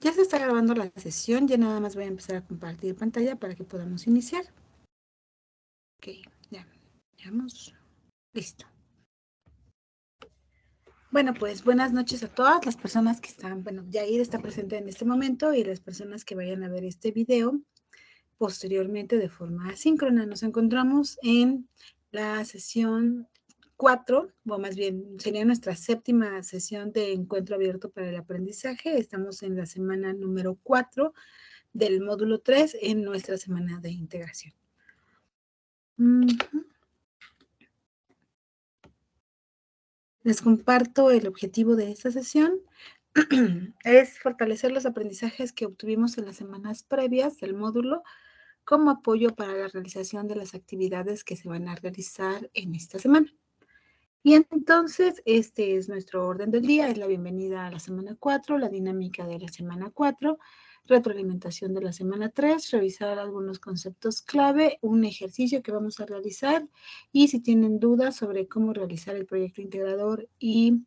Ya se está grabando la sesión, ya nada más voy a empezar a compartir pantalla para que podamos iniciar. Ok, ya, veamos. Listo. Bueno, pues buenas noches a todas las personas que están, bueno, Yair está presente en este momento y las personas que vayan a ver este video posteriormente de forma asíncrona. Nos encontramos en la sesión 4, o más bien sería nuestra séptima sesión de encuentro abierto para el aprendizaje. Estamos en la semana número 4 del módulo 3 en nuestra semana de integración. Les comparto el objetivo de esta sesión. Es fortalecer los aprendizajes que obtuvimos en las semanas previas del módulo como apoyo para la realización de las actividades que se van a realizar en esta semana. Y entonces, este es nuestro orden del día, es la bienvenida a la semana 4, la dinámica de la semana 4, retroalimentación de la semana 3, revisar algunos conceptos clave, un ejercicio que vamos a realizar y si tienen dudas sobre cómo realizar el proyecto integrador y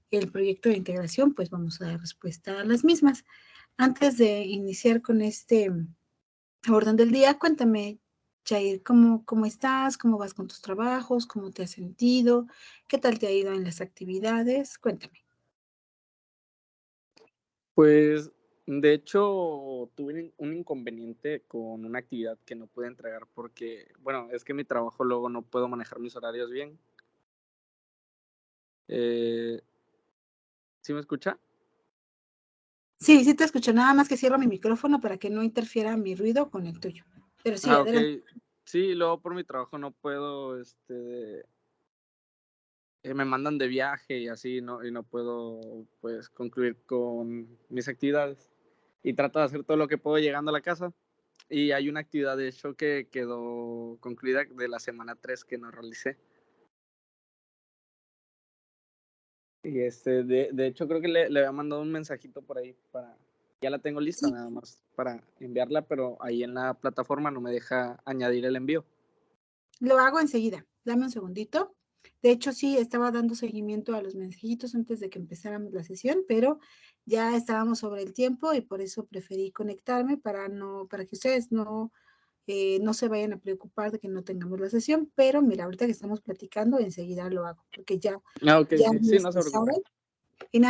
el proyecto de integración, pues vamos a dar respuesta a las mismas. Antes de iniciar con este orden del día, cuéntame, Jair, ¿cómo estás? ¿Cómo vas con tus trabajos? ¿Cómo te has sentido? ¿Qué tal te ha ido en las actividades? Cuéntame. Pues, de hecho, tuve un inconveniente con una actividad que no pude entregar porque, bueno, es que mi trabajo luego no puedo manejar mis horarios bien. ¿Sí me escucha? Sí, sí te escucho, nada más que cierro mi micrófono para que no interfiera mi ruido con el tuyo. Pero sí, Ok. adelante. Sí, luego por mi trabajo no puedo, me mandan de viaje y así, y no puedo, pues, concluir con mis actividades. Y trato de hacer todo lo que puedo llegando a la casa. Y hay una actividad, de hecho, que quedó concluida de la semana 3 que no realicé. Y de hecho creo que le había mandado un mensajito por ahí ya la tengo lista Sí, nada más para enviarla, pero ahí en la plataforma no me deja añadir el envío. lo hago enseguida. Dame un segundito. De hecho, sí, estaba dando seguimiento a los mensajitos antes de que empezáramos la sesión, pero ya estábamos sobre el tiempo y por eso preferí conectarme para que ustedes no se vayan a preocupar de que no tengamos la sesión, pero mira, ahorita que estamos platicando, enseguida lo hago, porque Ok, ya sí, sí, no se preocupe. saben, y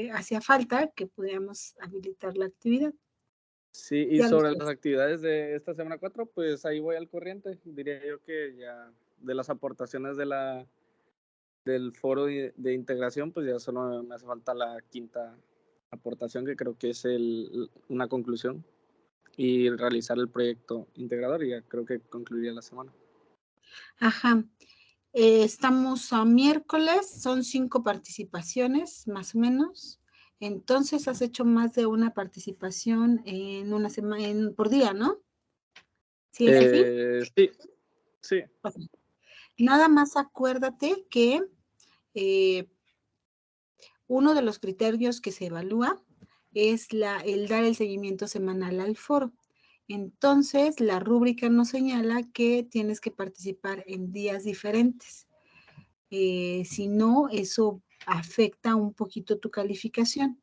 hacía falta que pudiéramos habilitar la actividad. Sí, y Ya lo sobre las sabes. actividades de esta semana 4 pues ahí voy al corriente. Diría yo que ya de las aportaciones del foro de integración, pues ya solo me hace falta la quinta aportación, que creo que es una conclusión, y realizar el proyecto integrador, y ya creo que concluiría la semana. Ajá. Estamos a miércoles, son 5 participaciones, más o menos. Entonces, has hecho más de una participación en una semana, por día, ¿no? ¿Sí es así? Sí, sí. Ok. Nada más acuérdate que eh, uno de los criterios que se evalúa es el dar el seguimiento semanal al foro. Entonces, la rúbrica nos señala que tienes que participar en días diferentes. Si no, eso afecta un poquito tu calificación.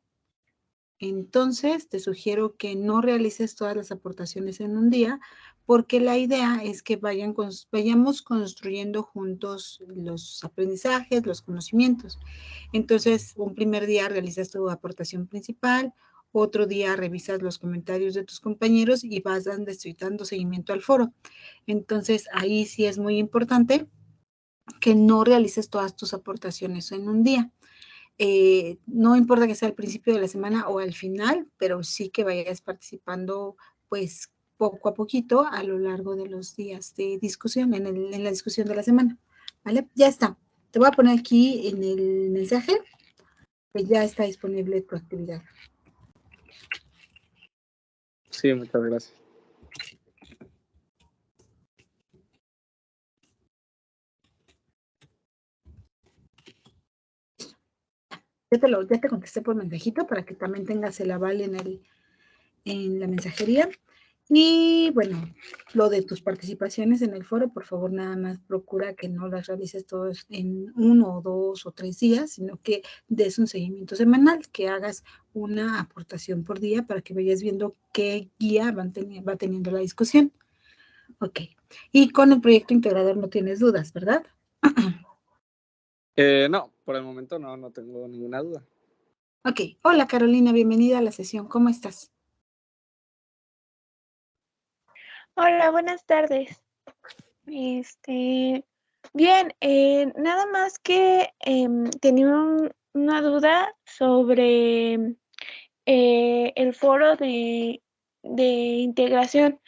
Entonces, te sugiero que no realices todas las aportaciones en un día, porque la idea es que vayamos construyendo juntos los aprendizajes, los conocimientos. Entonces, un primer día realizas tu aportación principal, otro día revisas los comentarios de tus compañeros y vas dando seguimiento al foro. Entonces, ahí sí es muy importante que no realices todas tus aportaciones en un día. No importa que sea al principio de la semana o al final, pero sí que vayas participando pues poco a poquito a lo largo de los días de discusión, en la discusión de la semana. ¿Vale? Ya está. Te voy a poner aquí en el mensaje que ya está disponible tu actividad. Sí, muchas gracias. Ya te contesté por mensajito para que también tengas el aval en la mensajería. Y bueno, lo de tus participaciones en el foro, por favor, nada más procura que no las realices todos en 1 o 2 o 3 días, sino que des un seguimiento semanal, que hagas una aportación por día para que vayas viendo qué guía va teniendo la discusión. Ok. Y con el proyecto integrador no tienes dudas, ¿verdad? No, por el momento no tengo ninguna duda. Ok. Hola, Carolina, bienvenida a la sesión. ¿Cómo estás? Hola, buenas tardes. Bien, nada más que tenía una duda sobre el foro de integración.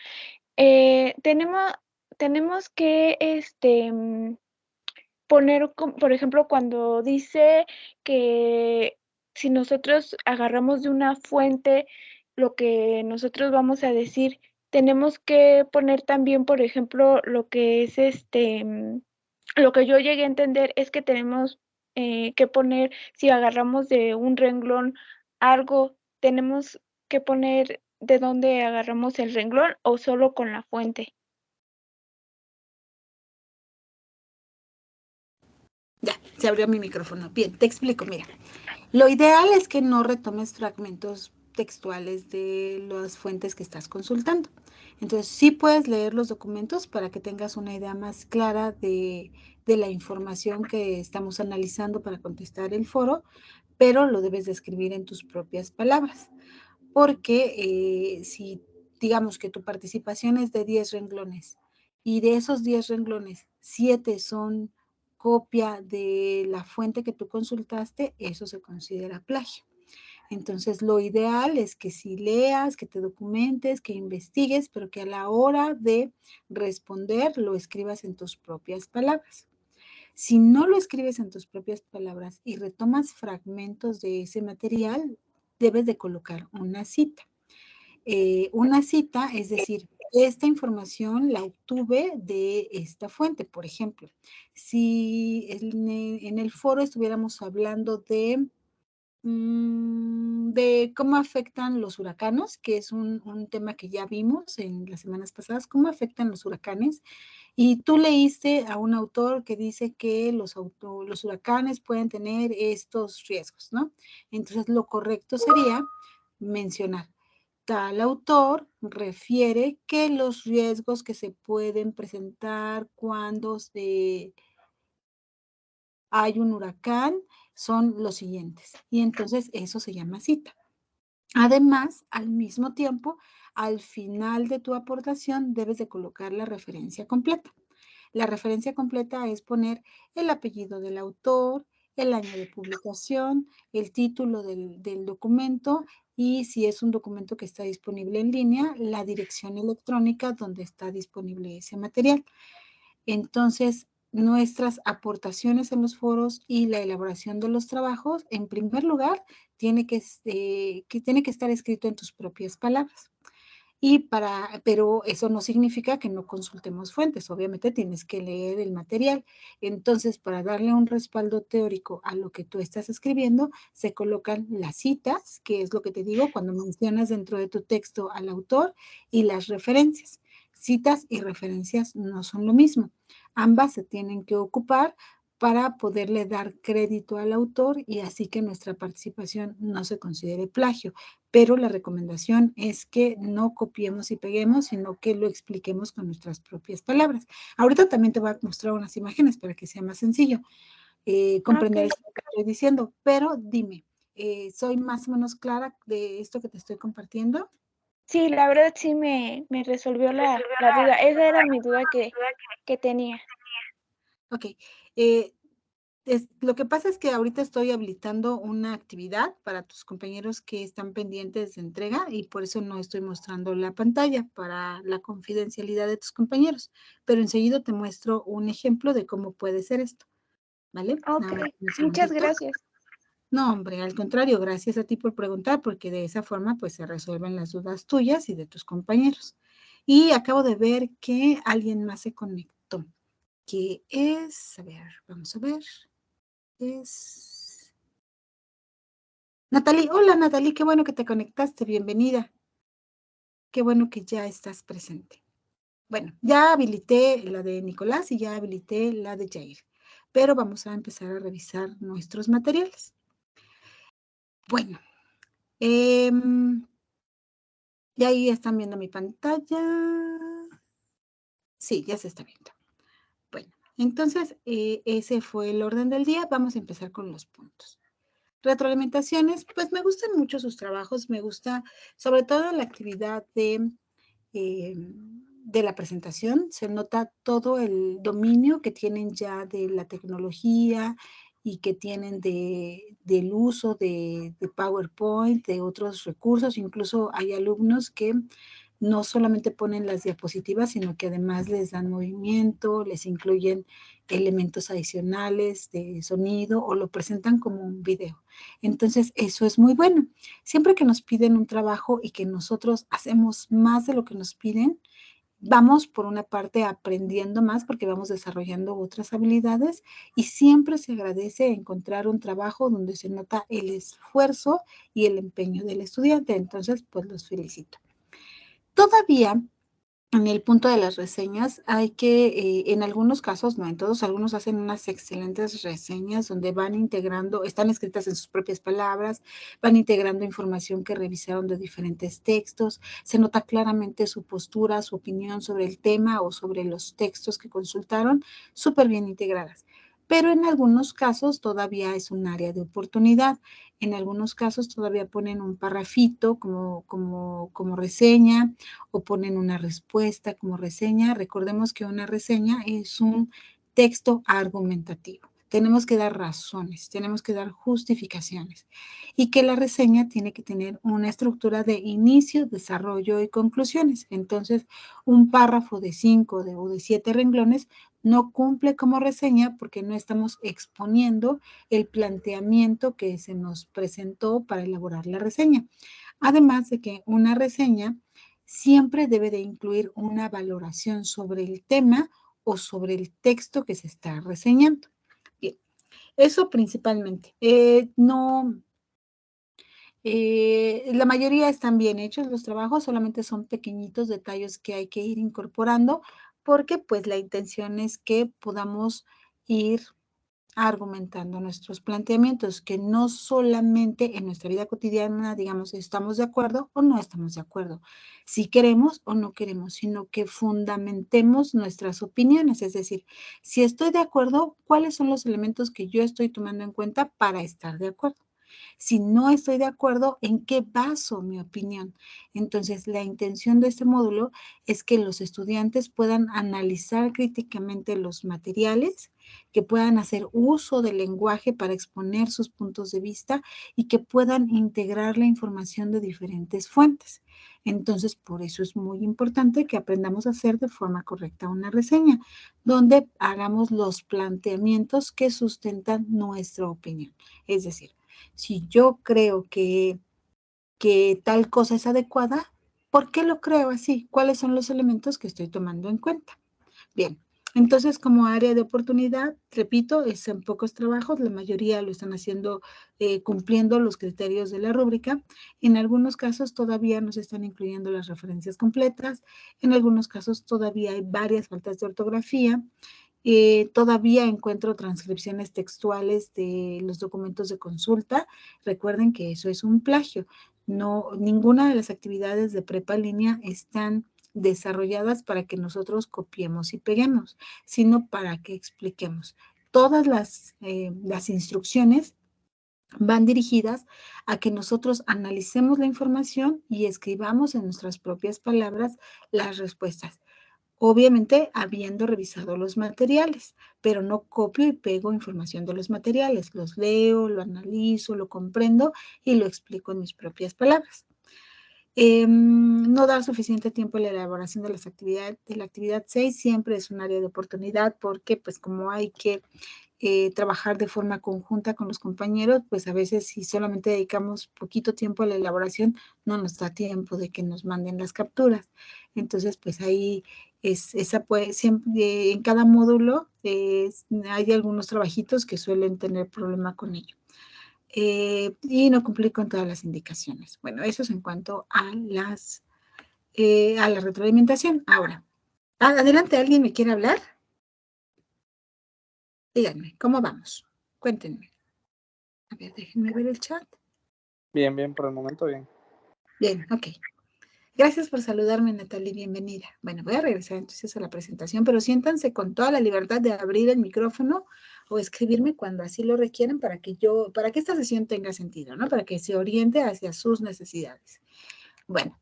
Tenemos que poner, por ejemplo, cuando dice que si nosotros agarramos de una fuente lo que nosotros vamos a decir, tenemos que poner también, por ejemplo, lo que es lo que yo llegué a entender es que tenemos que poner, si agarramos de un renglón algo, tenemos que poner de dónde agarramos el renglón o solo con la fuente. Ya, se abrió mi micrófono. Bien, te explico, mira. Lo ideal es que no retomes fragmentos textuales de las fuentes que estás consultando. Entonces, sí puedes leer los documentos para que tengas una idea más clara de la información que estamos analizando para contestar el foro, pero lo debes de escribir en tus propias palabras, porque si digamos que tu participación es de 10 renglones y de esos 10 renglones, 7 son copia de la fuente que tú consultaste, eso se considera plagio. Entonces, lo ideal es que si leas, que te documentes, que investigues, pero que a la hora de responder lo escribas en tus propias palabras. Si no lo escribes en tus propias palabras y retomas fragmentos de ese material, debes de colocar una cita. Una cita, es decir, esta información la obtuve de esta fuente. Por ejemplo, si en el foro estuviéramos hablando de cómo afectan los huracanes, que es un tema que ya vimos en las semanas pasadas, cómo afectan los huracanes, y tú leíste a un autor que dice que los huracanes pueden tener estos riesgos, ¿no? Entonces, lo correcto sería mencionar, tal autor refiere que los riesgos que se pueden presentar cuando hay un huracán son los siguientes. Y entonces eso se llama cita. Además, al mismo tiempo, al final de tu aportación debes de colocar la referencia completa. La referencia completa es poner el apellido del autor, el año de publicación, el título del documento y si es un documento que está disponible en línea, la dirección electrónica donde está disponible ese material. Entonces, nuestras aportaciones en los foros y la elaboración de los trabajos, en primer lugar, tiene que estar escrito en tus propias palabras. Pero eso no significa que no consultemos fuentes, obviamente tienes que leer el material. Entonces, para darle un respaldo teórico a lo que tú estás escribiendo, se colocan las citas, que es lo que te digo cuando mencionas dentro de tu texto al autor, y las referencias. Citas y referencias no son lo mismo. Ambas se tienen que ocupar para poderle dar crédito al autor y así que nuestra participación no se considere plagio. Pero la recomendación es que no copiemos y peguemos, sino que lo expliquemos con nuestras propias palabras. Ahorita también te voy a mostrar unas imágenes para que sea más sencillo comprender esto que estoy diciendo, pero dime, ¿soy más o menos clara de esto que te estoy compartiendo? Sí, la verdad sí me resolvió la duda. Esa era mi duda que tenía. Ok. Lo que pasa es que ahorita estoy habilitando una actividad para tus compañeros que están pendientes de entrega y por eso no estoy mostrando la pantalla para la confidencialidad de tus compañeros, pero enseguida te muestro un ejemplo de cómo puede ser esto, ¿vale? Ok, muchas gracias. No, hombre, al contrario, gracias a ti por preguntar, porque de esa forma pues se resuelven las dudas tuyas y de tus compañeros. Y acabo de ver que alguien más se conectó, que es, a ver, vamos a ver, es Natalie. Hola Natalie, qué bueno que te conectaste, bienvenida. qué bueno que ya estás presente. Bueno, ya habilité la de Nicolás y ya habilité la de Jair, pero vamos a empezar a revisar nuestros materiales. Bueno, ya ahí están viendo mi pantalla. Sí, ya se está viendo. Bueno, entonces ese fue el orden del día. Vamos a empezar con los puntos. Retroalimentaciones, pues me gustan mucho sus trabajos, me gusta sobre todo la actividad de la presentación, se nota todo el dominio que tienen ya de la tecnología y que tienen del uso de PowerPoint, de otros recursos, incluso hay alumnos que no solamente ponen las diapositivas, sino que además les dan movimiento, les incluyen elementos adicionales de sonido o lo presentan como un video. Entonces, eso es muy bueno. Siempre que nos piden un trabajo y que nosotros hacemos más de lo que nos piden, vamos por una parte aprendiendo más porque vamos desarrollando otras habilidades y siempre se agradece encontrar un trabajo donde se nota el esfuerzo y el empeño del estudiante. Entonces, pues los felicito. Todavía en el punto de las reseñas hay que, en algunos casos, no en todos, algunos hacen unas excelentes reseñas donde van integrando, están escritas en sus propias palabras, van integrando información que revisaron de diferentes textos, se nota claramente su postura, su opinión sobre el tema o sobre los textos que consultaron, súper bien integradas. Pero en algunos casos todavía es un área de oportunidad. En algunos casos todavía ponen un parrafito como reseña, o ponen una respuesta como reseña. Recordemos que una reseña es un texto argumentativo. Tenemos que dar razones, tenemos que dar justificaciones y que la reseña tiene que tener una estructura de inicio, desarrollo y conclusiones. Entonces, un párrafo de 5 o de 7 renglones no cumple como reseña porque no estamos exponiendo el planteamiento que se nos presentó para elaborar la reseña. Además de que una reseña siempre debe de incluir una valoración sobre el tema o sobre el texto que se está reseñando. Bien, eso principalmente. La mayoría están bien hechos los trabajos, solamente son pequeñitos detalles que hay que ir incorporando porque pues la intención es que podamos ir argumentando nuestros planteamientos, que no solamente en nuestra vida cotidiana, digamos, estamos de acuerdo o no estamos de acuerdo, si queremos o no queremos, sino que fundamentemos nuestras opiniones, es decir, si estoy de acuerdo, ¿cuáles son los elementos que yo estoy tomando en cuenta para estar de acuerdo? Si no estoy de acuerdo, ¿en qué baso mi opinión? Entonces, la intención de este módulo es que los estudiantes puedan analizar críticamente los materiales, que puedan hacer uso del lenguaje para exponer sus puntos de vista y que puedan integrar la información de diferentes fuentes. Entonces, por eso es muy importante que aprendamos a hacer de forma correcta una reseña, donde hagamos los planteamientos que sustentan nuestra opinión. Es decir, si yo creo que tal cosa es adecuada, ¿por qué lo creo así? ¿Cuáles son los elementos que estoy tomando en cuenta? Bien, entonces como área de oportunidad, repito, es en pocos trabajos, la mayoría lo están haciendo cumpliendo los criterios de la rúbrica. En algunos casos todavía no se están incluyendo las referencias completas, en algunos casos todavía hay varias faltas de ortografía. Todavía encuentro transcripciones textuales de los documentos de consulta. Recuerden que eso es un plagio. No, ninguna de las actividades de prepa línea están desarrolladas para que nosotros copiemos y peguemos, sino para que expliquemos. Todas las instrucciones van dirigidas a que nosotros analicemos la información y escribamos en nuestras propias palabras las respuestas. Obviamente, habiendo revisado los materiales, pero no copio y pego información de los materiales. Los leo, lo analizo, lo comprendo y lo explico en mis propias palabras. No dar suficiente tiempo a la elaboración de las actividades, de la actividad 6 siempre es un área de oportunidad porque pues como hay que trabajar de forma conjunta con los compañeros, pues a veces si solamente dedicamos poquito tiempo a la elaboración, no nos da tiempo de que nos manden las capturas. Entonces, pues ahí esa puede, siempre, en cada módulo hay algunos trabajitos que suelen tener problema con ello. Y no cumplir con todas las indicaciones. Bueno, eso es en cuanto a las a la retroalimentación. Ahora, adelante, ¿alguien me quiere hablar? Díganme, ¿cómo vamos? Cuéntenme. A ver, déjenme ver el chat. Bien, bien, por el momento bien. Bien, ok. Gracias por saludarme, Natalie, bienvenida. Bueno, voy a regresar entonces a la presentación, pero siéntanse con toda la libertad de abrir el micrófono o escribirme cuando así lo requieran para que esta sesión tenga sentido, ¿no? Para que se oriente hacia sus necesidades. Bueno,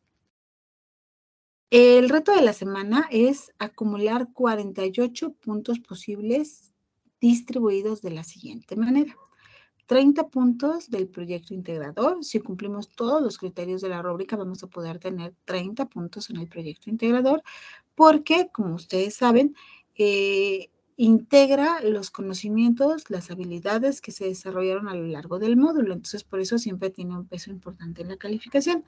el reto de la semana es acumular 48 puntos posibles distribuidos de la siguiente manera. 30 puntos del proyecto integrador. Si cumplimos todos los criterios de la rúbrica, vamos a poder tener 30 puntos en el proyecto integrador, porque, como ustedes saben, integra los conocimientos, las habilidades que se desarrollaron a lo largo del módulo. Entonces, por eso siempre tiene un peso importante en la calificación.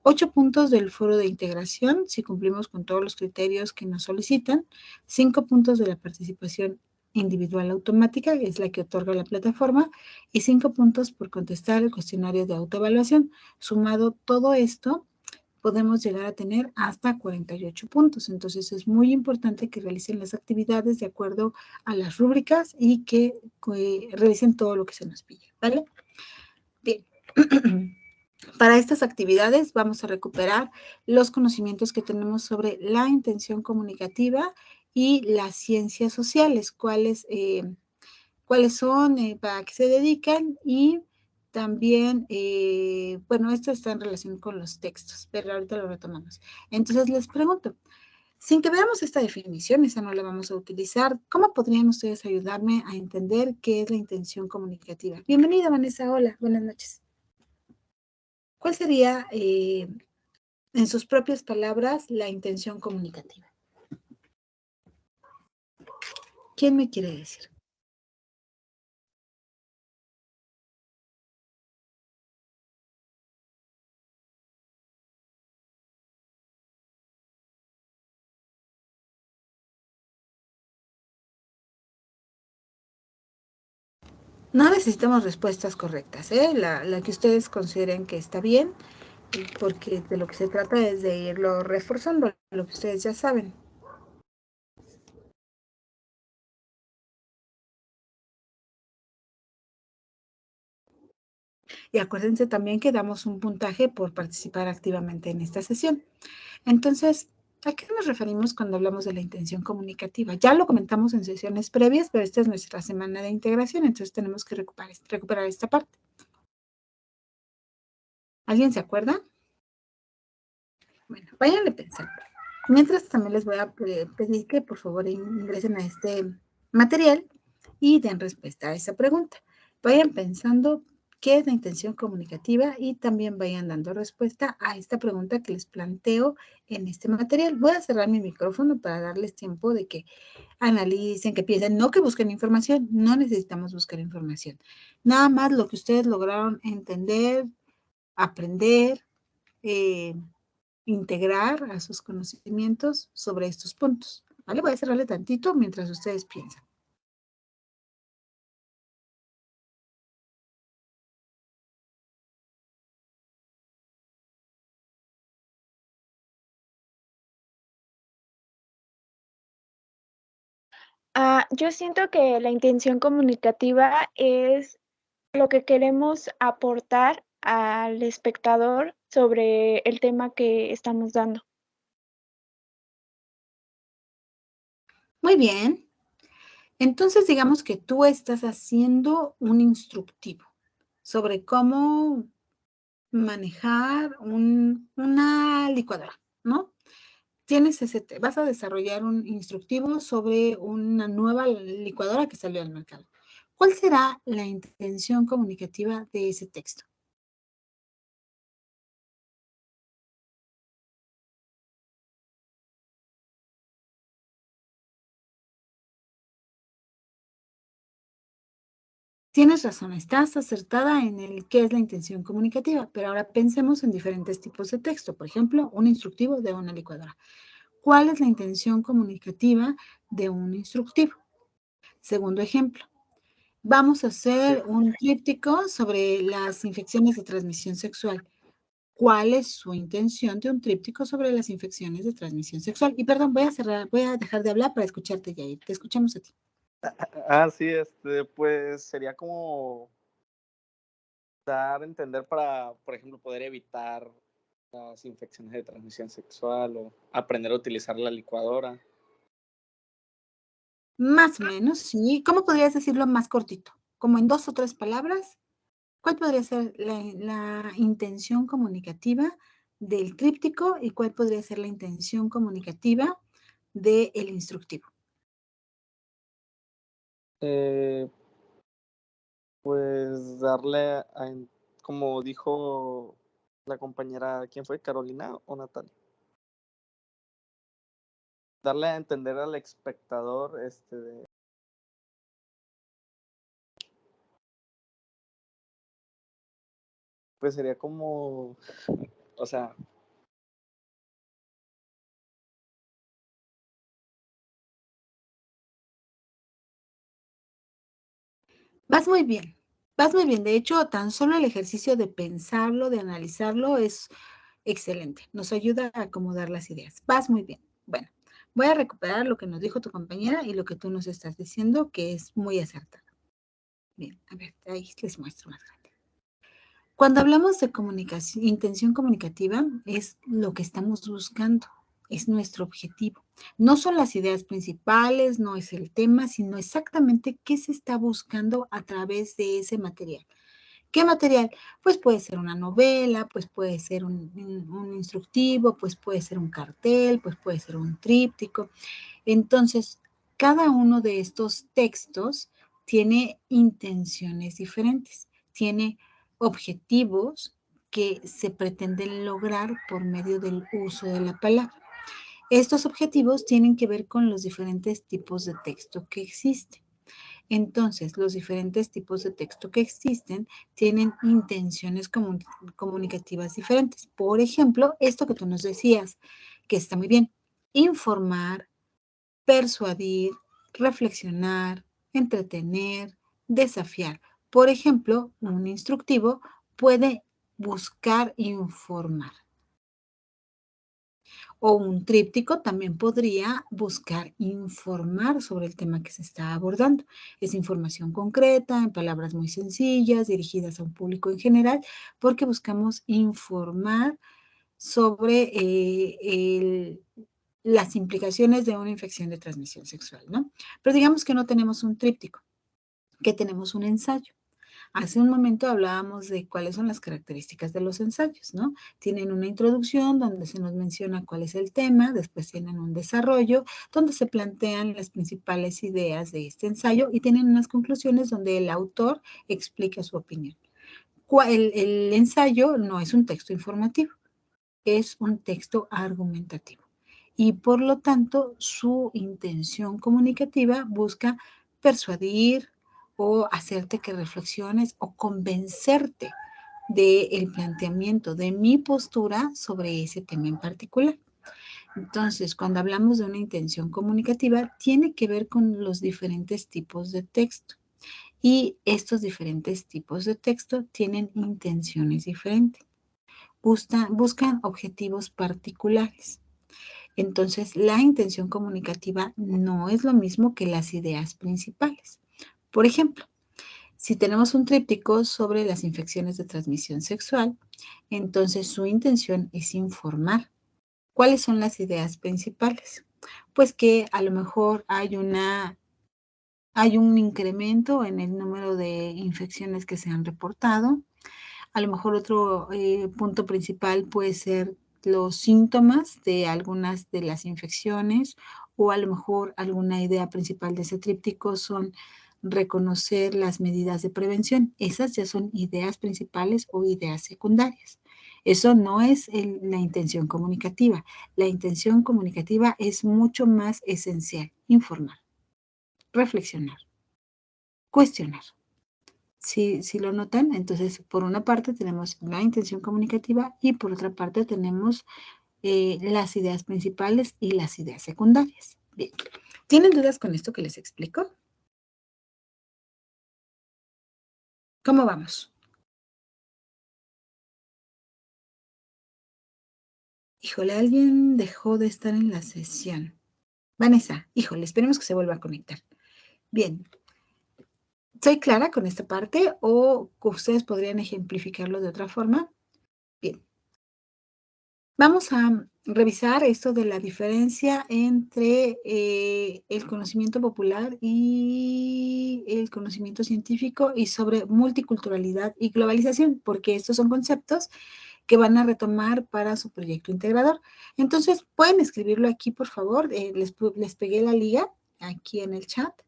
8 puntos del foro de integración, si cumplimos con todos los criterios que nos solicitan. 5 puntos de la participación individual automática, es la que otorga la plataforma, y 5 puntos por contestar el cuestionario de autoevaluación. Sumado todo esto, podemos llegar a tener hasta 48 puntos. Entonces, es muy importante que realicen las actividades de acuerdo a las rúbricas y que realicen todo lo que se nos pide, ¿vale? Bien. Para estas actividades vamos a recuperar los conocimientos que tenemos sobre la intención comunicativa y las ciencias sociales, cuáles son, para qué se dedican, y también, bueno, esto está en relación con los textos, pero ahorita lo retomamos. Entonces les pregunto, sin que veamos esta definición, esa no la vamos a utilizar, ¿cómo podrían ustedes ayudarme a entender qué es la intención comunicativa? Bienvenida, Vanessa, hola, buenas noches. ¿Cuál sería, en sus propias palabras, la intención comunicativa? ¿Quién me quiere decir? No necesitamos respuestas correctas, ¿eh? La que ustedes consideren que está bien, porque de lo que se trata es de irlo reforzando, lo que ustedes ya saben. Y acuérdense también que damos un puntaje por participar activamente en esta sesión. Entonces, ¿a qué nos referimos cuando hablamos de la intención comunicativa? Ya lo comentamos en sesiones previas, pero esta es nuestra semana de integración, entonces tenemos que recuperar esta parte. ¿Alguien se acuerda? Bueno, váyanle pensando. Mientras, también les voy a pedir que por favor ingresen a este material y den respuesta a esa pregunta. Vayan pensando qué es la intención comunicativa y también vayan dando respuesta a esta pregunta que les planteo en este material. Voy a cerrar mi micrófono para darles tiempo de que analicen, que piensen, no que busquen información, no necesitamos buscar información. Nada más lo que ustedes lograron entender, aprender, integrar a sus conocimientos sobre estos puntos. ¿Vale? Voy a cerrarle tantito mientras ustedes piensan. Yo siento que la intención comunicativa es lo que queremos aportar al espectador sobre el tema que estamos dando. Muy bien. Entonces, digamos que tú estás haciendo un instructivo sobre cómo manejar una licuadora, ¿no? Vas a desarrollar un instructivo sobre una nueva licuadora que salió al mercado. ¿Cuál será la intención comunicativa de ese texto? Tienes razón, estás acertada en el qué es la intención comunicativa, pero ahora pensemos en diferentes tipos de texto. Por ejemplo, un instructivo de una licuadora. ¿Cuál es la intención comunicativa de un instructivo? Segundo ejemplo, vamos a hacer un tríptico sobre las infecciones de transmisión sexual. cuál es su intención de un tríptico sobre las infecciones de transmisión sexual. Y perdón, voy a dejar de hablar para escucharte, Yair. Te escuchamos a ti. Sí, pues sería como dar a entender para, por ejemplo, poder evitar las infecciones de transmisión sexual o aprender a utilizar la licuadora. Más o menos, sí. ¿Cómo podrías decirlo más cortito? Como en 2 o 3 palabras. ¿Cuál podría ser la intención comunicativa del tríptico y cuál podría ser la intención comunicativa del instructivo? Pues darle, como dijo la compañera, ¿quién fue? ¿Carolina o Natalia? Darle a entender al espectador, pues sería como, o sea, Vas muy bien, vas muy bien. De hecho, tan solo el ejercicio de pensarlo, de analizarlo, es excelente. Nos ayuda a acomodar las ideas. Vas muy bien. Bueno, voy a recuperar lo que nos dijo tu compañera y lo que tú nos estás diciendo, que es muy acertado. Bien, a ver, ahí les muestro más grande. Cuando hablamos de comunicación, intención comunicativa, es lo que estamos buscando, es nuestro objetivo. No son las ideas principales, no es el tema, sino exactamente qué se está buscando a través de ese material. ¿Qué material? Pues puede ser una novela, pues puede ser un instructivo, pues puede ser un cartel, pues puede ser un tríptico. Entonces, cada uno de estos textos tiene intenciones diferentes, tiene objetivos que se pretenden lograr por medio del uso de la palabra. Estos objetivos tienen que ver con los diferentes tipos de texto que existen. Entonces, los diferentes tipos de texto que existen tienen intenciones comunicativas diferentes. Por ejemplo, esto que tú nos decías, que está muy bien, informar, persuadir, reflexionar, entretener, desafiar. Por ejemplo, un instructivo puede buscar informar. O un tríptico también podría buscar informar sobre el tema que se está abordando. Es información concreta, en palabras muy sencillas, dirigidas a un público en general, porque buscamos informar sobre las implicaciones de una infección de transmisión sexual, ¿no? Pero digamos que no tenemos un tríptico, que tenemos un ensayo. Hace un momento hablábamos de cuáles son las características de los ensayos, ¿no? Tienen una introducción donde se nos menciona cuál es el tema, después tienen un desarrollo donde se plantean las principales ideas de este ensayo y tienen unas conclusiones donde el autor explica su opinión. El ensayo no es un texto informativo, es un texto argumentativo y por lo tanto su intención comunicativa busca persuadir o hacerte que reflexiones o convencerte del planteamiento de mi postura sobre ese tema en particular. Entonces, cuando hablamos de una intención comunicativa, tiene que ver con los diferentes tipos de texto. Y estos diferentes tipos de texto tienen intenciones diferentes. Buscan objetivos particulares. Entonces, la intención comunicativa no es lo mismo que las ideas principales. Por ejemplo, si tenemos un tríptico sobre las infecciones de transmisión sexual, entonces su intención es informar. ¿Cuáles son las ideas principales? Pues que a lo mejor hay un incremento en el número de infecciones que se han reportado. A lo mejor otro punto principal puede ser los síntomas de algunas de las infecciones o a lo mejor alguna idea principal de ese tríptico son reconocer las medidas de prevención. Esas ya son ideas principales o ideas secundarias. Eso no es la intención comunicativa. La intención comunicativa es mucho más esencial. Informar, reflexionar, cuestionar. Si lo notan, entonces por una parte tenemos la intención comunicativa y por otra parte tenemos las ideas principales y las ideas secundarias. Bien, ¿tienen dudas con esto que les explico? ¿Cómo vamos? Híjole, alguien dejó de estar en la sesión. Vanessa, híjole, esperemos que se vuelva a conectar. Bien. ¿Soy clara con esta parte o ustedes podrían ejemplificarlo de otra forma? Bien. Vamos a revisar esto de la diferencia entre el conocimiento popular y el conocimiento científico y sobre multiculturalidad y globalización, porque estos son conceptos que van a retomar para su proyecto integrador. Entonces, pueden escribirlo aquí, por favor. Les pegué la liga aquí en el chat.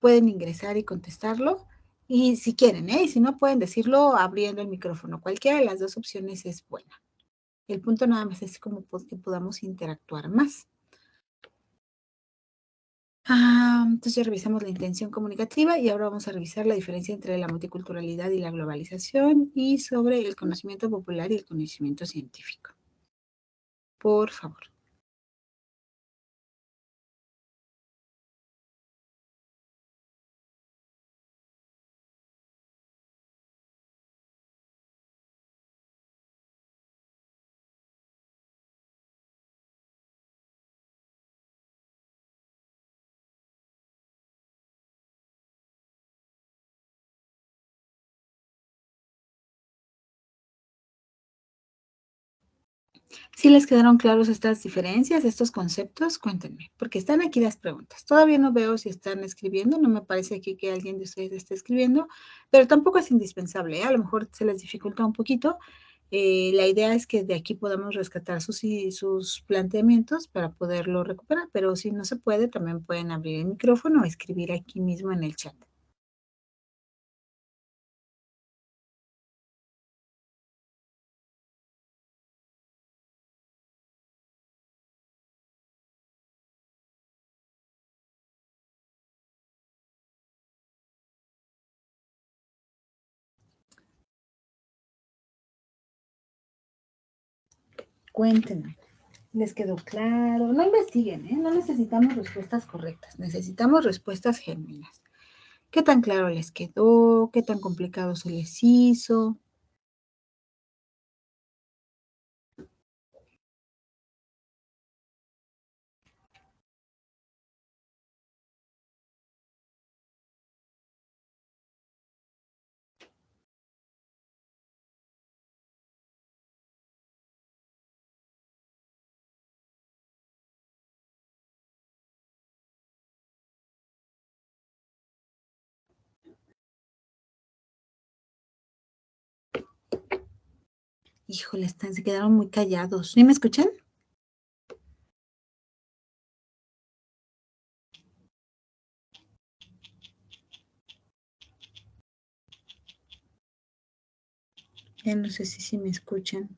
Pueden ingresar y contestarlo. Y si quieren, y si no, pueden decirlo abriendo el micrófono. Cualquiera de las dos opciones es buena. El punto nada más es como que podamos interactuar más. Entonces ya revisamos la intención comunicativa y ahora vamos a revisar la diferencia entre la multiculturalidad y la globalización y sobre el conocimiento popular y el conocimiento científico. Por favor. ¿Sí les quedaron claros estas diferencias, estos conceptos? Cuéntenme, porque están aquí las preguntas. Todavía no veo si están escribiendo, no me parece aquí que alguien de ustedes esté escribiendo, pero tampoco es indispensable, ¿eh? A lo mejor se les dificulta un poquito. La idea es que de aquí podamos rescatar sus planteamientos para poderlo recuperar, pero si no se puede, también pueden abrir el micrófono o escribir aquí mismo en el chat. Cuéntenme. ¿Les quedó claro? No investiguen, ¿eh? No necesitamos respuestas correctas, necesitamos respuestas genuinas. ¿Qué tan claro les quedó? ¿Qué tan complicado se les hizo? Híjole, se quedaron muy callados. ¿Sí me escuchan? Ya no sé si me escuchan.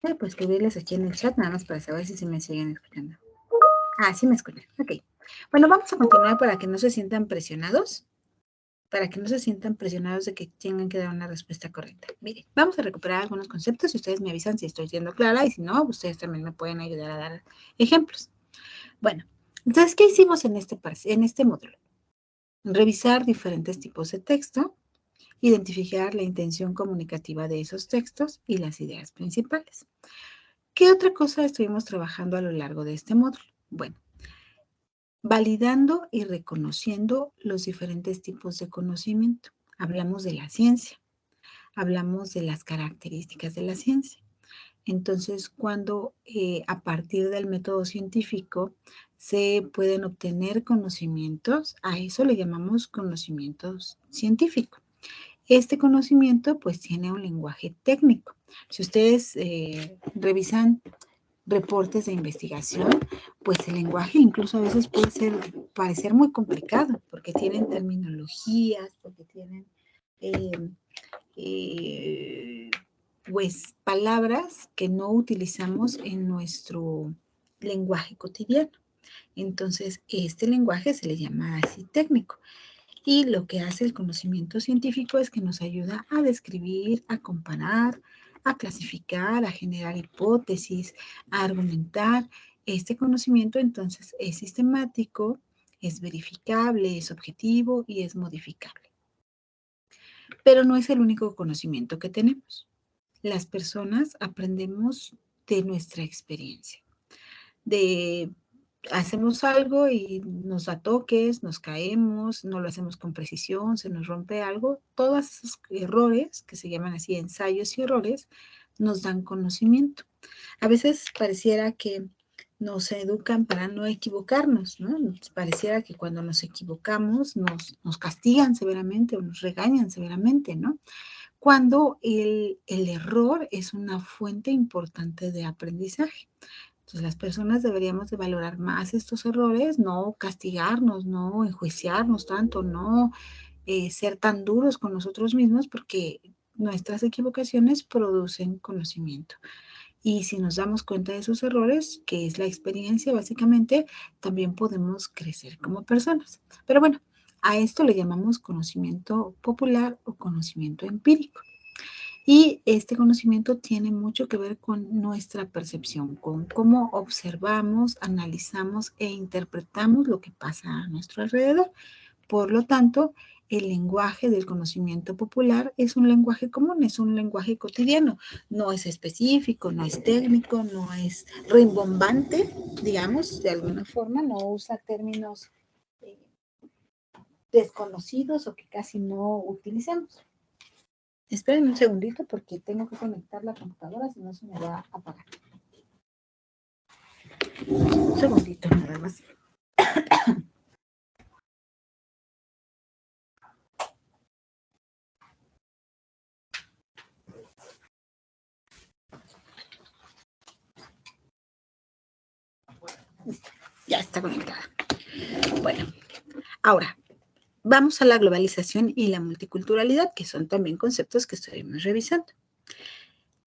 Pues escribirles aquí en el chat, nada más para saber si se me siguen escuchando. Sí me escuchan. Ok. Bueno, vamos a continuar para que no se sientan presionados. Para que no se sientan presionados de que tengan que dar una respuesta correcta. Miren, vamos a recuperar algunos conceptos y ustedes me avisan si estoy siendo clara y si no, ustedes también me pueden ayudar a dar ejemplos. Bueno, entonces, ¿qué hicimos en este módulo? Revisar diferentes tipos de texto, identificar la intención comunicativa de esos textos y las ideas principales. ¿Qué otra cosa estuvimos trabajando a lo largo de este módulo? Bueno, validando y reconociendo los diferentes tipos de conocimiento. Hablamos de la ciencia, hablamos de las características de la ciencia. Entonces, cuando a partir del método científico se pueden obtener conocimientos, a eso le llamamos conocimientos científicos. Este conocimiento pues tiene un lenguaje técnico. Si ustedes revisan reportes de investigación, pues el lenguaje incluso a veces puede parecer muy complicado porque tienen terminologías, porque tienen pues palabras que no utilizamos en nuestro lenguaje cotidiano. Entonces, este lenguaje se le llama así técnico. Y lo que hace el conocimiento científico es que nos ayuda a describir, a comparar, a clasificar, a generar hipótesis, a argumentar. Este conocimiento entonces es sistemático, es verificable, es objetivo y es modificable. Pero no es el único conocimiento que tenemos. Las personas aprendemos de nuestra experiencia. Hacemos algo y nos da toques, nos caemos, no lo hacemos con precisión, se nos rompe algo. Todos esos errores, que se llaman así ensayos y errores, nos dan conocimiento. A veces pareciera que nos educan para no equivocarnos, ¿no? Pareciera que cuando nos equivocamos nos castigan severamente o nos regañan severamente, ¿no? Cuando el error es una fuente importante de aprendizaje. Entonces, las personas deberíamos de valorar más estos errores, no castigarnos, no enjuiciarnos tanto, no ser tan duros con nosotros mismos, porque nuestras equivocaciones producen conocimiento. Y si nos damos cuenta de esos errores, que es la experiencia básicamente, también podemos crecer como personas. Pero bueno, a esto le llamamos conocimiento popular o conocimiento empírico. Y este conocimiento tiene mucho que ver con nuestra percepción, con cómo observamos, analizamos e interpretamos lo que pasa a nuestro alrededor. Por lo tanto, el lenguaje del conocimiento popular es un lenguaje común, es un lenguaje cotidiano. No es específico, no es técnico, no es rimbombante, digamos, de alguna forma, no usa términos desconocidos o que casi no utilizamos. Esperen un segundito porque tengo que conectar la computadora, si no se me va a apagar. Un segundito nada más. Ya está conectada. Bueno, ahora vamos a la globalización y la multiculturalidad, que son también conceptos que estaremos revisando.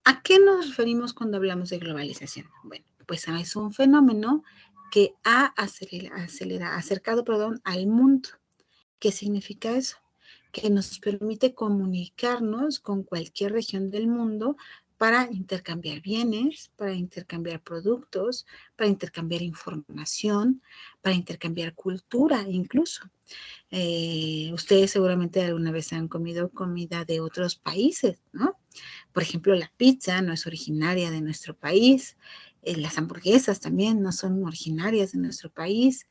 ¿A qué nos referimos cuando hablamos de globalización? Bueno, pues es un fenómeno que ha acercado al mundo. ¿Qué significa eso? Que nos permite comunicarnos con cualquier región del mundo para intercambiar bienes, para intercambiar productos, para intercambiar información, para intercambiar cultura incluso. Ustedes seguramente alguna vez han comido comida de otros países, ¿no? Por ejemplo, la pizza no es originaria de nuestro país, las hamburguesas también no son originarias de nuestro país,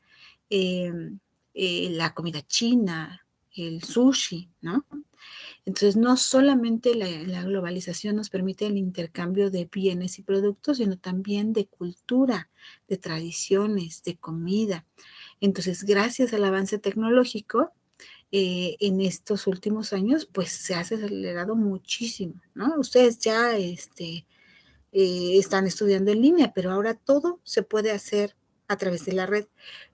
la comida china, el sushi, ¿no? Entonces, no solamente la globalización nos permite el intercambio de bienes y productos, sino también de cultura, de tradiciones, de comida. Entonces, gracias al avance tecnológico, en estos últimos años, pues se ha acelerado muchísimo, ¿no? Ustedes ya están estudiando en línea, pero ahora todo se puede hacer a través de la red.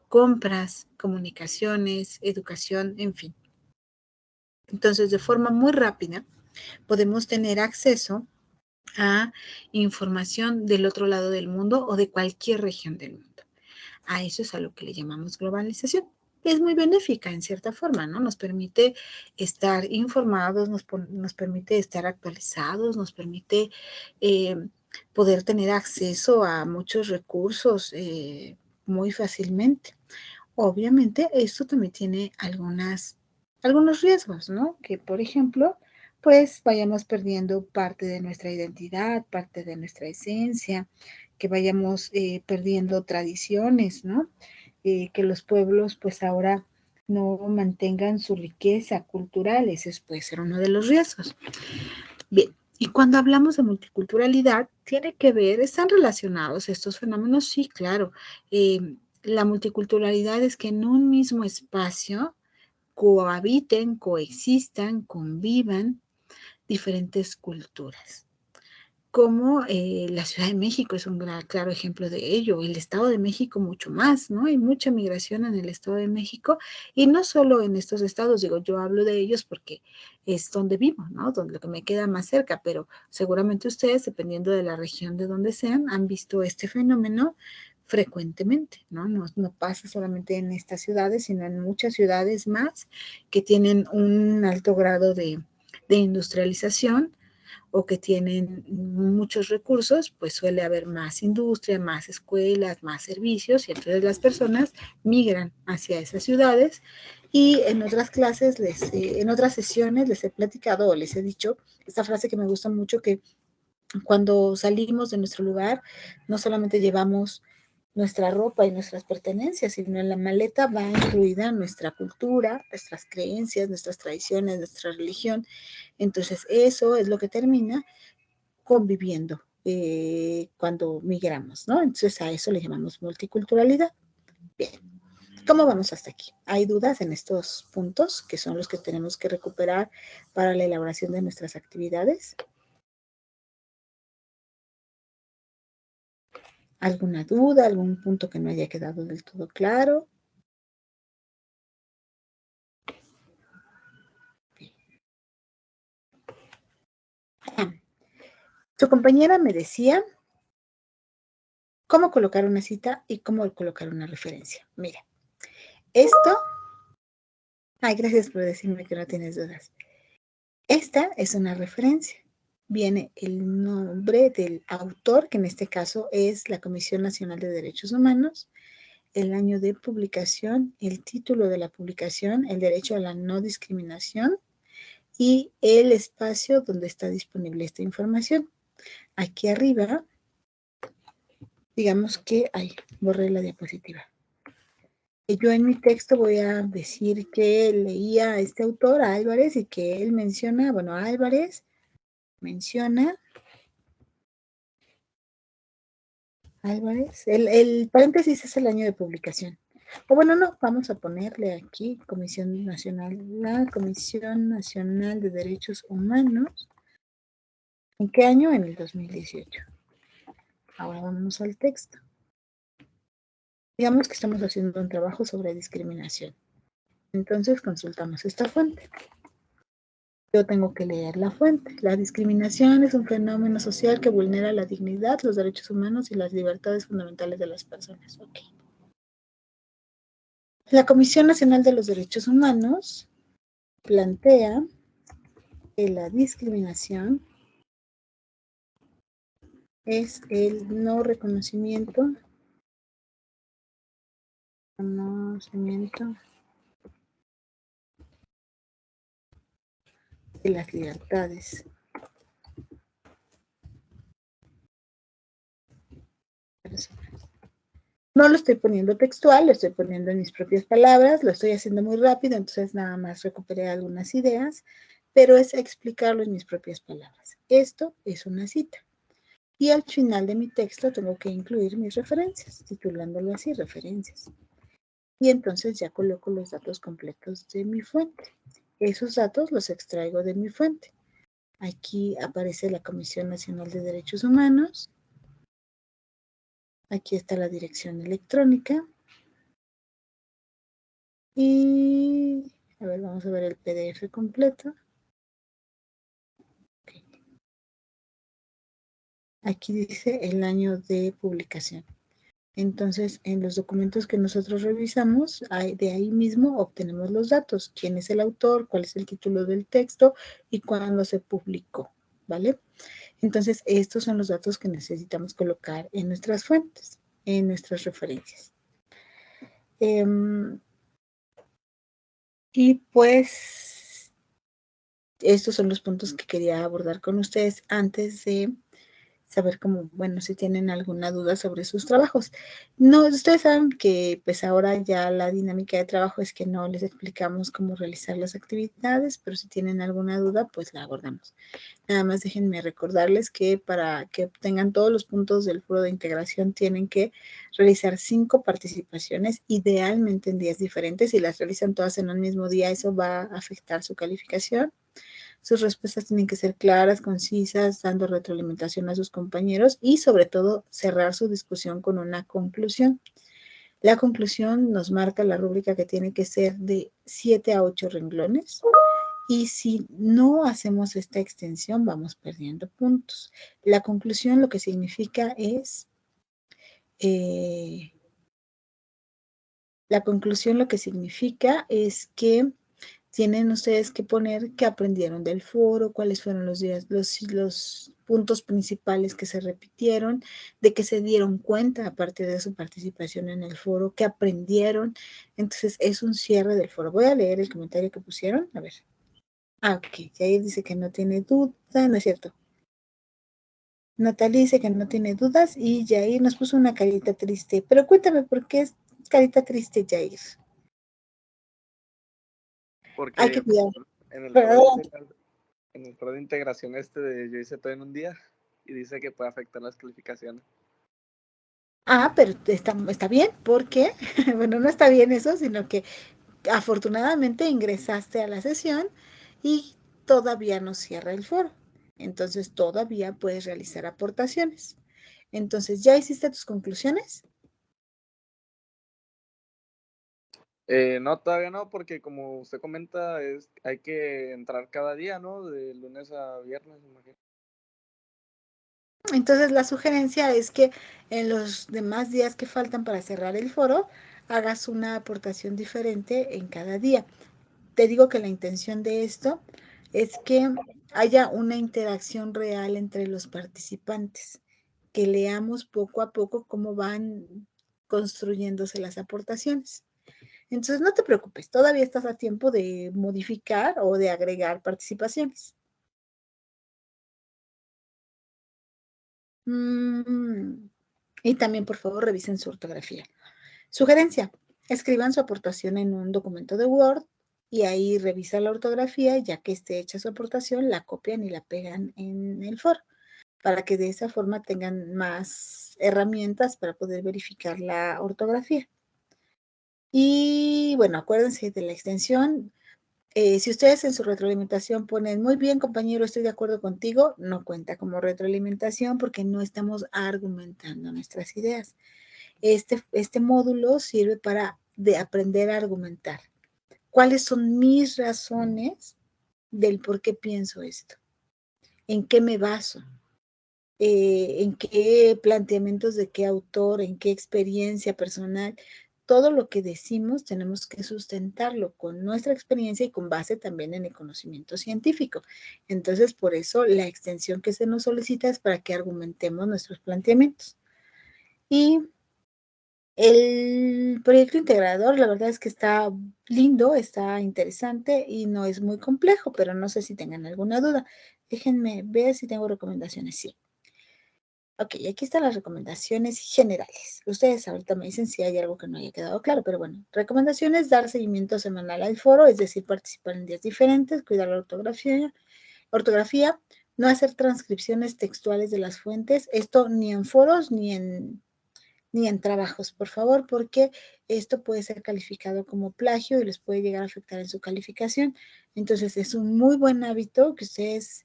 Compras, comunicaciones, educación, en fin. Entonces, de forma muy rápida, podemos tener acceso a información del otro lado del mundo o de cualquier región del mundo. A eso es a lo que le llamamos globalización. Es muy benéfica en cierta forma, ¿no? Nos permite estar informados, nos permite estar actualizados, nos permite poder tener acceso a muchos recursos muy fácilmente. Obviamente, esto también tiene algunos riesgos, ¿no? Que, por ejemplo, pues vayamos perdiendo parte de nuestra identidad, parte de nuestra esencia, que vayamos perdiendo tradiciones, ¿no? Que los pueblos pues ahora no mantengan su riqueza cultural, ese puede ser uno de los riesgos. Bien, y cuando hablamos de multiculturalidad, tiene que ver, ¿están relacionados estos fenómenos? Sí, claro. La multiculturalidad es que en un mismo espacio cohabiten, coexistan, convivan diferentes culturas. Como la Ciudad de México es un claro ejemplo de ello, el Estado de México mucho más, ¿no? Hay mucha migración en el Estado de México y no solo en estos estados, digo, yo hablo de ellos porque es donde vivo, ¿no? Donde lo que me queda más cerca, pero seguramente ustedes, dependiendo de la región de donde sean, han visto este fenómeno frecuentemente, ¿no? No pasa solamente en estas ciudades, sino en muchas ciudades más que tienen un alto grado de industrialización o que tienen muchos recursos, pues suele haber más industria, más escuelas, más servicios, y entonces las personas migran hacia esas ciudades. Y en otras clases, en otras sesiones les he platicado o les he dicho esta frase que me gusta mucho, que cuando salimos de nuestro lugar, no solamente llevamos nuestra ropa y nuestras pertenencias, sino en la maleta va incluida nuestra cultura, nuestras creencias, nuestras tradiciones, nuestra religión. Entonces, eso es lo que termina conviviendo cuando migramos, ¿no? Entonces, a eso le llamamos multiculturalidad. Bien, ¿cómo vamos hasta aquí? ¿Hay dudas en estos puntos que son los que tenemos que recuperar para la elaboración de nuestras actividades? ¿Alguna duda, algún punto que no haya quedado del todo claro? Su compañera me decía cómo colocar una cita y cómo colocar una referencia. Mira, esto... Ay, gracias por decirme que no tienes dudas. Esta es una referencia. Viene el nombre del autor, que en este caso es la Comisión Nacional de Derechos Humanos, el año de publicación, el título de la publicación, el derecho a la no discriminación y el espacio donde está disponible esta información. Aquí arriba, digamos que, ay, borré la diapositiva. Yo en mi texto voy a decir que leía a este autor, a Álvarez, y que él menciona, bueno, Álvarez menciona, Álvarez, el paréntesis es el año de publicación. O bueno, no, vamos a ponerle aquí Comisión Nacional, la Comisión Nacional de Derechos Humanos. ¿En qué año? En el 2018. Ahora vamos al texto. Digamos que estamos haciendo un trabajo sobre discriminación. Entonces consultamos esta fuente. Yo tengo que leer la fuente. La discriminación es un fenómeno social que vulnera la dignidad, los derechos humanos y las libertades fundamentales de las personas. Okay. La Comisión Nacional de los Derechos Humanos plantea que la discriminación es el no reconocimiento de las libertades personales. No lo estoy poniendo textual, lo estoy poniendo en mis propias palabras, lo estoy haciendo muy rápido, entonces nada más recuperé algunas ideas, pero es explicarlo en mis propias palabras. Esto es una cita. Y al final de mi texto tengo que incluir mis referencias, titulándolo así, referencias. Y entonces ya coloco los datos completos de mi fuente. Esos datos los extraigo de mi fuente. Aquí aparece la Comisión Nacional de Derechos Humanos. Aquí está la dirección electrónica. Y, a ver, vamos a ver el PDF completo. Okay. Aquí dice el año de publicación. Entonces, en los documentos que nosotros revisamos, de ahí mismo obtenemos los datos. ¿Quién es el autor? ¿Cuál es el título del texto? Y cuándo se publicó, ¿vale? Entonces, estos son los datos que necesitamos colocar en nuestras fuentes, en nuestras referencias. Y pues, estos son los puntos que quería abordar con ustedes antes de saber cómo, bueno, si tienen alguna duda sobre sus trabajos. No, ustedes saben que pues ahora ya la dinámica de trabajo es que no les explicamos cómo realizar las actividades, pero si tienen alguna duda, pues la abordamos. Nada más déjenme recordarles que para que obtengan todos los puntos del foro de integración tienen que realizar 5 participaciones, idealmente en días diferentes. Si las realizan todas en un mismo día, eso va a afectar su calificación. Sus respuestas tienen que ser claras, concisas, dando retroalimentación a sus compañeros y sobre todo cerrar su discusión con una conclusión. La conclusión nos marca la rúbrica que tiene que ser de 7 a 8 renglones y si no hacemos esta extensión vamos perdiendo puntos. La conclusión lo que significa es que Tienen ustedes que poner qué aprendieron del foro, cuáles fueron los días, los puntos principales que se repitieron, de que se dieron cuenta a partir de su participación en el foro, qué aprendieron. Entonces, es un cierre del foro. Voy a leer el comentario que pusieron. A ver. Ok. Jair dice que no tiene duda, no es cierto. Natalie dice que no tiene dudas y Jair nos puso una carita triste. Pero cuéntame, ¿por qué es carita triste, Jair? Hay que Porque cuidar. en el foro Perdón. en el foro de integración de yo hice todo en un día y dice que puede afectar las calificaciones. Pero está bien, porque, bueno, no está bien eso, sino que afortunadamente ingresaste a la sesión y todavía no cierra el foro. Entonces todavía puedes realizar aportaciones. Entonces, ¿ya hiciste tus conclusiones? No, todavía no, porque como usted comenta, hay que entrar cada día, ¿no? De lunes a viernes, imagino. Entonces, la sugerencia es que en los demás días que faltan para cerrar el foro, hagas una aportación diferente en cada día. Te digo que la intención de esto es que haya una interacción real entre los participantes, que leamos poco a poco cómo van construyéndose las aportaciones. Entonces, no te preocupes, todavía estás a tiempo de modificar o de agregar participaciones. Y también, por favor, revisen su ortografía. Sugerencia, escriban su aportación en un documento de Word y ahí revisa la ortografía, ya que esté hecha su aportación, la copian y la pegan en el foro, para que de esa forma tengan más herramientas para poder verificar la ortografía. Y bueno, acuérdense de la extensión. Si ustedes en su retroalimentación ponen, muy bien compañero, estoy de acuerdo contigo, no cuenta como retroalimentación porque no estamos argumentando nuestras ideas. Este módulo sirve para aprender a argumentar. ¿Cuáles son mis razones del por qué pienso esto? ¿En qué me baso? ¿En qué planteamientos de qué autor? ¿En qué experiencia personal? Todo lo que decimos tenemos que sustentarlo con nuestra experiencia y con base también en el conocimiento científico. Entonces, por eso la extensión que se nos solicita es para que argumentemos nuestros planteamientos. Y el proyecto integrador, la verdad es que está lindo, está interesante y no es muy complejo, pero no sé si tengan alguna duda. Déjenme ver si tengo recomendaciones. Sí. Ok, aquí están las recomendaciones generales. Ustedes ahorita me dicen si hay algo que no haya quedado claro, pero bueno, recomendaciones: dar seguimiento semanal al foro, es decir, participar en días diferentes, cuidar la ortografía, no hacer transcripciones textuales de las fuentes, esto ni en foros ni en trabajos, por favor, porque esto puede ser calificado como plagio y les puede llegar a afectar en su calificación. Entonces, es un muy buen hábito que ustedes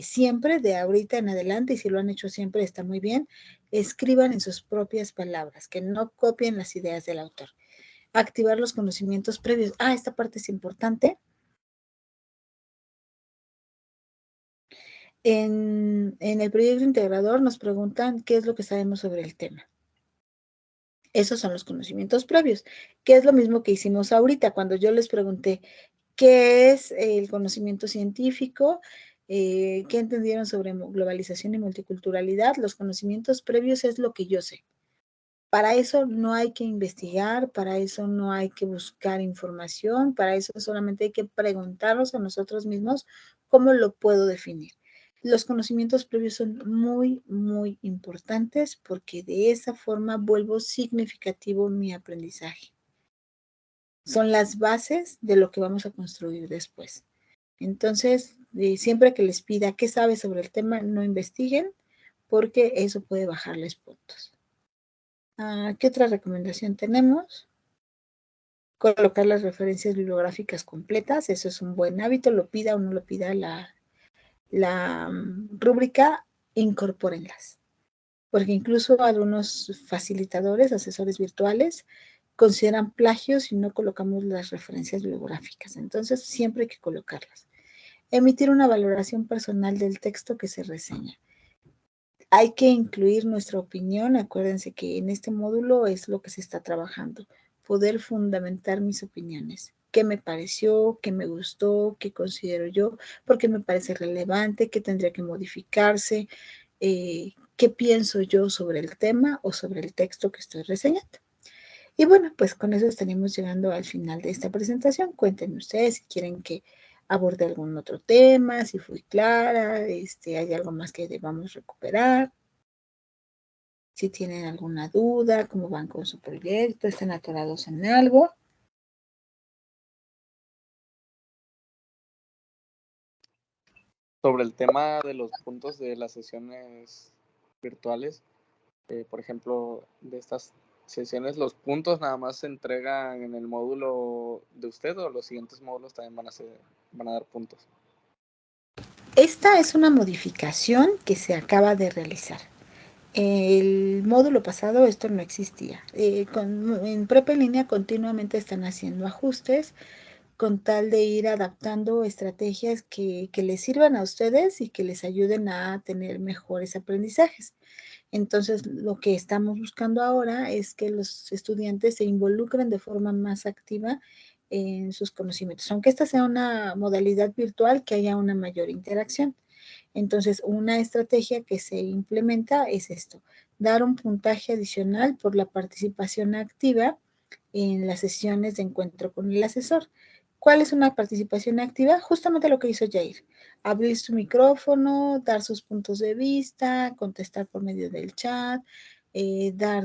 siempre, de ahorita en adelante, y si lo han hecho siempre, está muy bien, escriban en sus propias palabras, que no copien las ideas del autor. Activar los conocimientos previos. Esta parte es importante. En el proyecto integrador nos preguntan qué es lo que sabemos sobre el tema. Esos son los conocimientos previos, que es lo mismo que hicimos ahorita cuando yo les pregunté qué es el conocimiento científico, qué entendieron sobre globalización y multiculturalidad. Los conocimientos previos es lo que yo sé. Para eso no hay que investigar, para eso no hay que buscar información, para eso solamente hay que preguntarnos a nosotros mismos cómo lo puedo definir. Los conocimientos previos son muy, muy importantes porque de esa forma vuelvo significativo mi aprendizaje. Son las bases de lo que vamos a construir después. Entonces, siempre que les pida qué sabes sobre el tema, no investiguen porque eso puede bajarles puntos. ¿Qué otra recomendación tenemos? Colocar las referencias bibliográficas completas, eso es un buen hábito, lo pida o no lo pida la rúbrica, incorpórenlas. Porque incluso algunos facilitadores, asesores virtuales, consideran plagios si no colocamos las referencias bibliográficas. Entonces, siempre hay que colocarlas. Emitir una valoración personal del texto que se reseña. Hay que incluir nuestra opinión. Acuérdense que en este módulo es lo que se está trabajando, poder fundamentar mis opiniones. qué me pareció, qué me gustó, qué considero yo, por qué me parece relevante, qué tendría que modificarse, qué pienso yo sobre el tema o sobre el texto que estoy reseñando. Y bueno, pues con eso estaríamos llegando al final de esta presentación. Cuéntenme ustedes si quieren que aborde algún otro tema, si fui clara, hay algo más que debamos recuperar. Si tienen alguna duda, cómo van con su proyecto, están atorados en algo. Sobre el tema de los puntos de las sesiones virtuales, por ejemplo, de estas sesiones, ¿los puntos nada más se entregan en el módulo de usted o los siguientes módulos también van a dar puntos? Esta es una modificación que se acaba de realizar. El módulo pasado esto no existía. En Prepa en línea continuamente están haciendo ajustes con tal de ir adaptando estrategias que les sirvan a ustedes y que les ayuden a tener mejores aprendizajes. Entonces, lo que estamos buscando ahora es que los estudiantes se involucren de forma más activa en sus conocimientos. Aunque esta sea una modalidad virtual, que haya una mayor interacción. Entonces, una estrategia que se implementa es esto, dar un puntaje adicional por la participación activa en las sesiones de encuentro con el asesor. ¿Cuál es una participación activa? Justamente lo que hizo Jair. Abrir su micrófono, dar sus puntos de vista, contestar por medio del chat, dar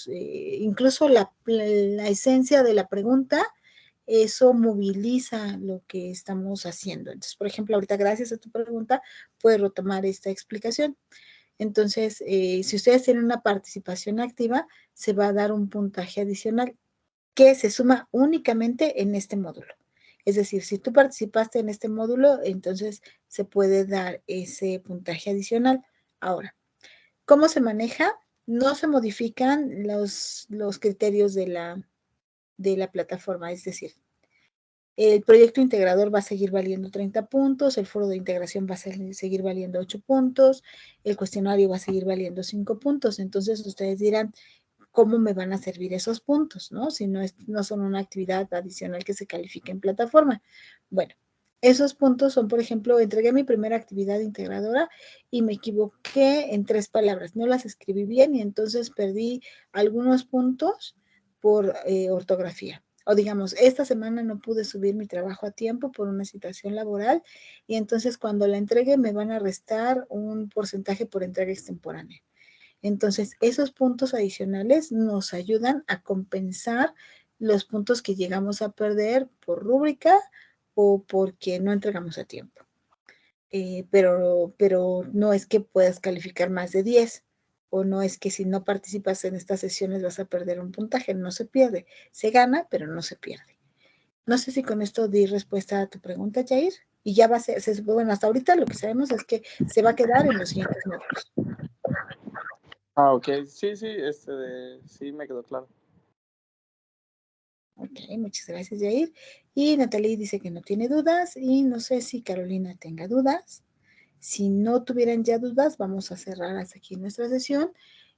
incluso la esencia de la pregunta, eso moviliza lo que estamos haciendo. Entonces, por ejemplo, ahorita gracias a tu pregunta, puedo retomar esta explicación. Entonces, si ustedes tienen una participación activa, se va a dar un puntaje adicional que se suma únicamente en este módulo. Es decir, si tú participaste en este módulo, entonces se puede dar ese puntaje adicional. Ahora, ¿cómo se maneja? No se modifican los criterios de la plataforma, es decir, el proyecto integrador va a seguir valiendo 30 puntos, el foro de integración va a seguir valiendo 8 puntos, el cuestionario va a seguir valiendo 5 puntos. Entonces ustedes dirán, ¿cómo me van a servir esos puntos? ¿No? Si no son una actividad adicional que se califique en plataforma. Bueno, esos puntos son, por ejemplo, entregué mi primera actividad integradora y me equivoqué en 3 palabras. No las escribí bien y entonces perdí algunos puntos por ortografía. O digamos, esta semana no pude subir mi trabajo a tiempo por una situación laboral y entonces cuando la entregue me van a restar un porcentaje por entrega extemporánea. Entonces, esos puntos adicionales nos ayudan a compensar los puntos que llegamos a perder por rúbrica o porque no entregamos a tiempo. Pero no es que puedas calificar más de 10 o no es que si no participas en estas sesiones vas a perder un puntaje, no se pierde, se gana, pero no se pierde. No sé si con esto di respuesta a tu pregunta, Jair, y ya va a ser, bueno, hasta ahorita lo que sabemos es que se va a quedar en los siguientes módulos. Ah, ok, sí, sí, me quedó claro. Ok, muchas gracias, Jair. Y Natalie dice que no tiene dudas y no sé si Carolina tenga dudas. Si no tuvieran ya dudas, vamos a cerrar hasta aquí nuestra sesión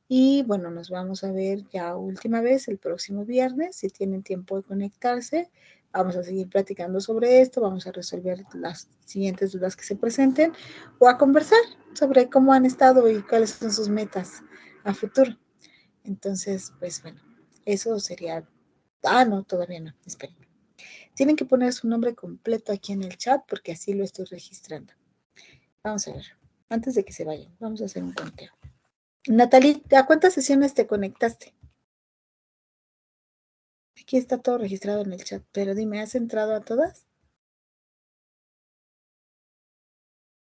y bueno, nos vamos a ver ya última vez el próximo viernes. Si tienen tiempo de conectarse, vamos a seguir platicando sobre esto, vamos a resolver las siguientes dudas que se presenten o a conversar sobre cómo han estado y cuáles son sus metas a futuro. Entonces, pues bueno, eso sería. Ah, no, todavía no, esperen. Tienen que poner su nombre completo aquí en el chat porque así lo estoy registrando. Vamos a ver, antes de que se vayan, vamos a hacer un conteo. Natalie, ¿a cuántas sesiones te conectaste? Aquí está todo registrado en el chat, pero dime, ¿has entrado a todas?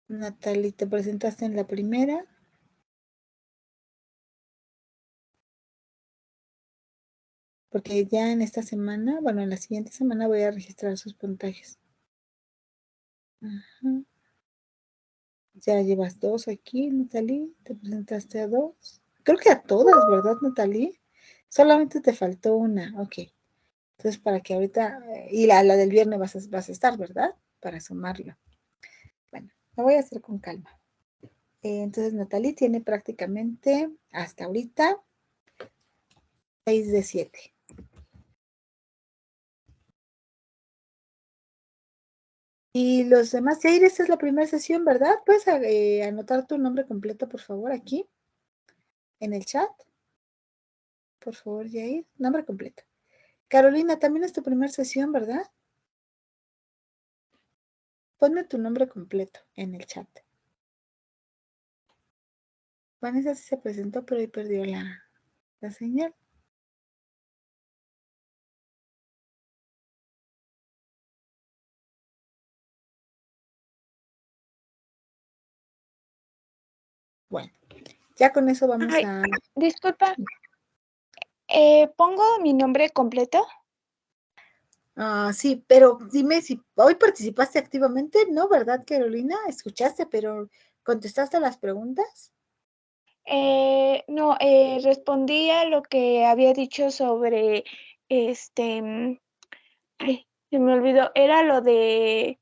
Natalie, ¿te presentaste en la primera? Porque ya en esta semana, bueno, en la siguiente semana voy a registrar sus puntajes. Ajá. Ya llevas 2 aquí, Natalie. ¿Te presentaste a 2? Creo que a todas, ¿verdad, Natalie? Solamente te faltó una. Ok. Entonces, para que ahorita... Y la del viernes vas a estar, ¿verdad? Para sumarlo. Bueno, lo voy a hacer con calma. Entonces, Natalie tiene prácticamente hasta ahorita 6 de 7. Y los demás, Jair, esta es la primera sesión, ¿verdad? ¿Puedes anotar tu nombre completo, por favor, aquí en el chat? Por favor, Jair, nombre completo. Carolina, también es tu primera sesión, ¿verdad? Ponme tu nombre completo en el chat. Vanessa sí se presentó, pero ahí perdió la señal. Bueno, ya con eso vamos a... Disculpa, ¿pongo mi nombre completo? sí, pero dime si hoy participaste activamente, ¿no? ¿Verdad, Carolina? Escuchaste, pero ¿contestaste las preguntas? No, respondí a lo que había dicho sobre, ay, se me olvidó, era lo de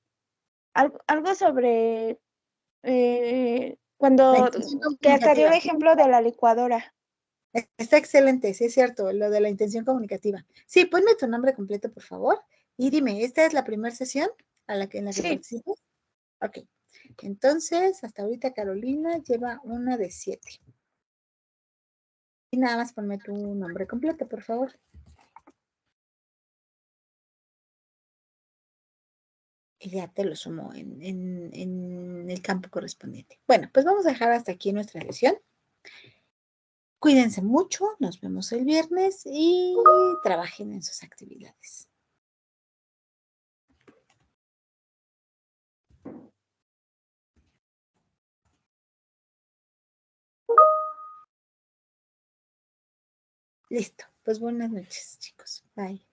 algo sobre cuando que salió el ejemplo de la licuadora. Está excelente, sí es cierto, lo de la intención comunicativa. Sí, ponme tu nombre completo, por favor, y dime, ¿esta es la primera sesión en la que Sí. participas? Ok, entonces, hasta ahorita Carolina lleva una de 7. Y nada más ponme tu nombre completo, por favor. Y ya te lo sumo en el campo correspondiente. Bueno, pues vamos a dejar hasta aquí nuestra sesión. Cuídense mucho, nos vemos el viernes y trabajen en sus actividades. Listo, pues buenas noches, chicos. Bye.